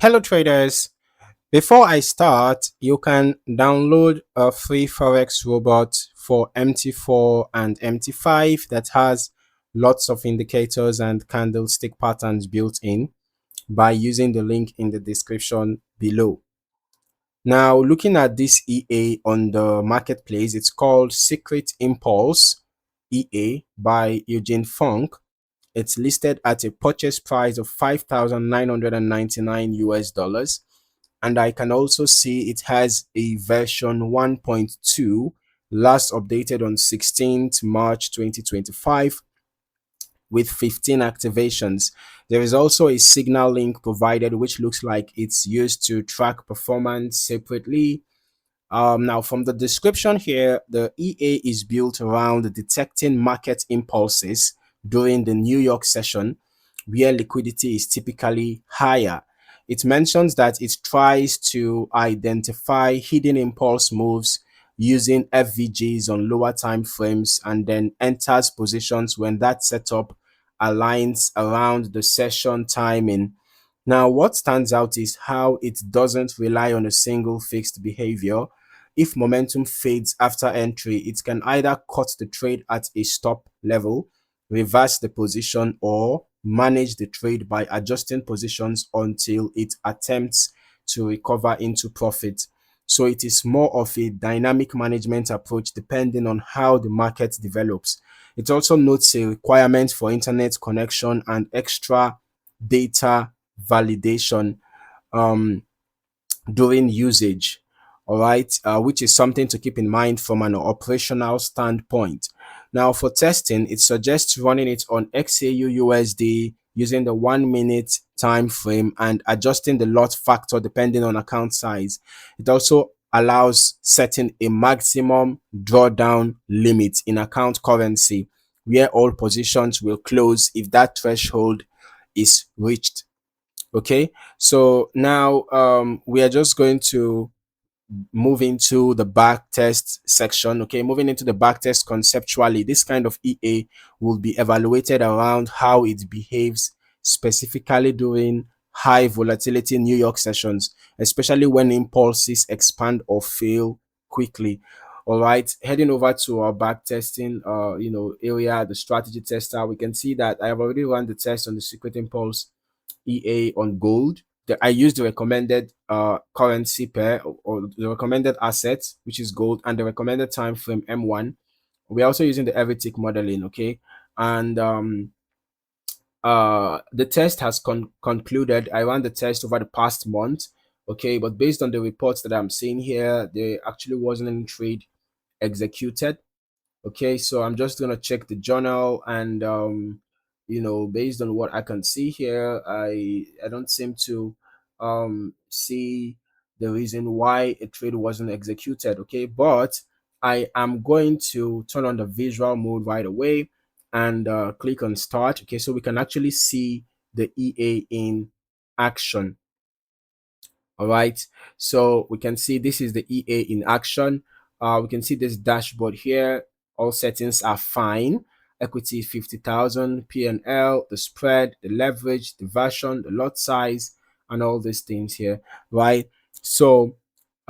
Hello traders. Before I start, you can download a free Forex robot for MT4 and MT5 that has lots of indicators and candlestick patterns built in by using the link in the description below. Now, looking at this EA on the marketplace, it's called Secret Impulse EA by Eugene Funk. It's listed at a purchase price of 5,999 US dollars. And I can also see it has a version 1.2, last updated on 16th March 2025 with 15 activations. There is also a signal link provided, which looks like it's used to track performance separately. Now, from the description here, the EA is built around detecting market impulses during the New York session, where liquidity is typically higher. It mentions that it tries to identify hidden impulse moves using FVGs on lower time frames and then enters positions when that setup aligns around the session timing. Now, what stands out is how it doesn't rely on a single fixed behavior. If momentum fades after entry, it can either cut the trade at a stop level, reverse the position, or manage the trade by adjusting positions until it attempts to recover into profit. So it is more of a dynamic management approach depending on how the market develops. It also notes a requirement for internet connection and extra data validation um, during usage, all right, which is something to keep in mind from an operational standpoint. Now, for testing, it suggests running it on XAU USD using the 1 minute time frame and adjusting the lot factor depending on account size. It also allows setting a maximum drawdown limit in account currency where all positions will close if that threshold is reached. Okay, so now we are just going to move into the back test section. Okay, moving into the back test conceptually, this kind of EA will be evaluated around how it behaves specifically during high volatility New York sessions, especially when impulses expand or fail quickly. All right, heading over to our back testing area, the strategy tester, we can see that I have already run the test on the secret impulse EA on gold. I use the recommended currency pair, or the recommended asset, which is gold, and the recommended time frame M1. We're also using the every tick modeling, okay? And the test has concluded. I ran the test over the past month, okay? But based on the reports that I'm seeing here, there actually wasn't any trade executed. Okay, so I'm just gonna check the journal, and based on what I can see here, I don't seem to see the reason why a trade wasn't executed. Okay, but I am going to turn on the visual mode right away and click on start. Okay, so we can actually see the EA in action. All right, so we can see this is the EA in action. We can see this dashboard here. All settings are fine. Equity 50,000, P&L, the spread, the leverage, the version, the lot size, and all these things here, right? So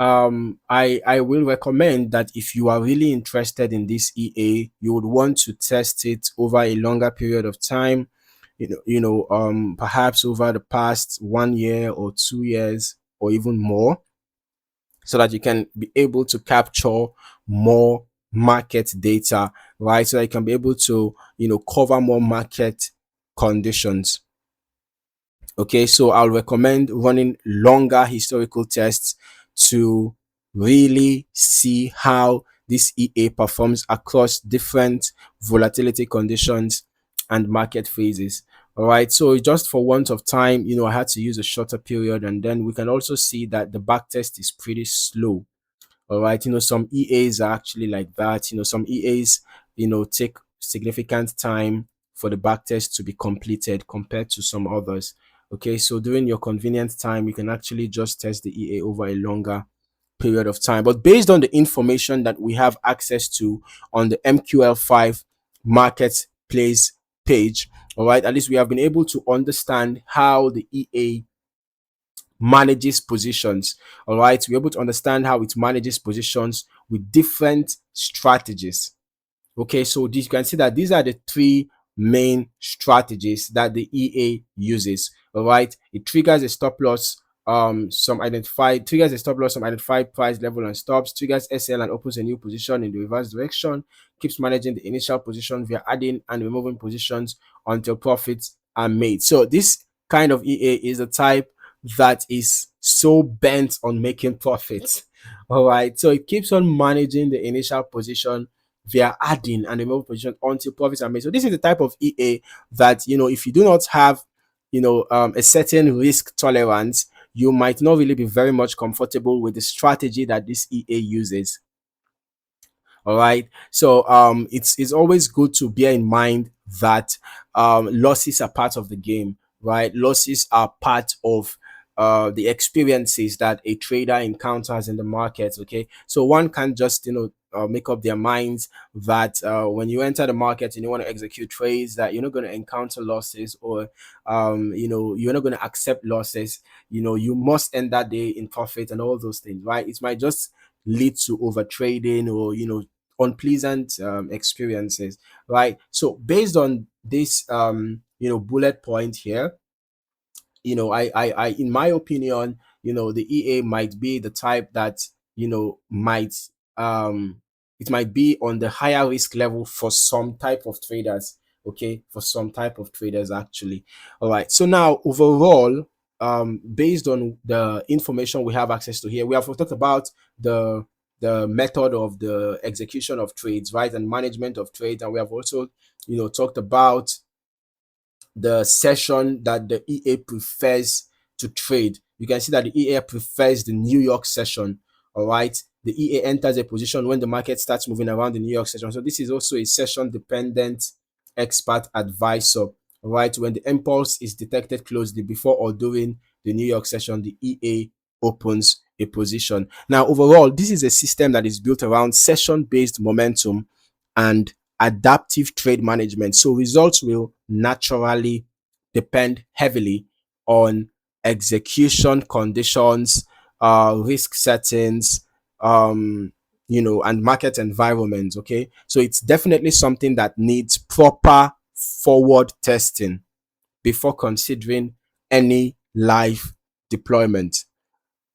I will recommend that if you are really interested in this EA, you would want to test it over a longer period of time, perhaps over the past 1 year or 2 years or even more, so that you can be able to capture more market data, right? So that you can be able to, cover more market conditions. Okay, so I'll recommend running longer historical tests to really see how this EA performs across different volatility conditions and market phases. All right, so just for want of time, I had to use a shorter period, and then we can also see that the back test is pretty slow. All right, some EAs are actually like that. Some EAs, take significant time for the backtest to be completed compared to some others. Okay, so during your convenient time, you can actually just test the EA over a longer period of time. But based on the information that we have access to on the MQL5 marketplace page, all right, at least we have been able to understand how the EA manages positions. All right, we're able to understand how it manages positions with different strategies. Okay, so this, you can see that these are the three main strategies that the EA uses. All right, it triggers a stop loss, some identified price level and stops, triggers SL and opens a new position in the reverse direction, keeps managing the initial position via adding and removing positions until profits are made. So this kind of EA is the type that is so bent on making profits. All right, so it keeps on managing the initial position via adding and removing position until profits are made. So this is the type of EA that, if you do not have, a certain risk tolerance, you might not really be very much comfortable with the strategy that this EA uses. All right, so it's always good to bear in mind that losses are part of the game, right? Losses are part of the experiences that a trader encounters in the market. Okay, so one can just make up their minds that when you enter the market and you want to execute trades, that you're not going to encounter losses, or you're not going to accept losses. You must end that day in profit and all those things, right? It might just lead to over trading, or unpleasant experiences, right? So based on this bullet point here, I in my opinion, the EA might be the type that might it might be on the higher risk level for some type of traders. Okay, for some type of traders actually. All right, so now overall, based on the information we have access to here, we have talked about the method of the execution of trades, right, and management of trades, and we have also talked about the session that the EA prefers to trade. You can see that the EA prefers the New York session. All right, the EA enters a position when the market starts moving around the New York session. So this is also a session dependent expert advisor. All right, when the impulse is detected closely before or during the New York session, the EA opens a position. Now overall, this is a system that is built around session based momentum and adaptive trade management. So results will naturally depend heavily on execution conditions, risk settings, and market environments. Okay, so it's definitely something that needs proper forward testing before considering any live deployment.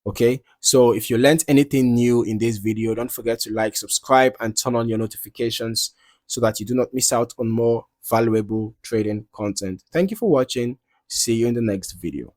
Okay, so if you learned anything new in this video, don't forget to like, subscribe, and turn on your notifications so that you do not miss out on more valuable trading content. Thank you for watching. See you in the next video.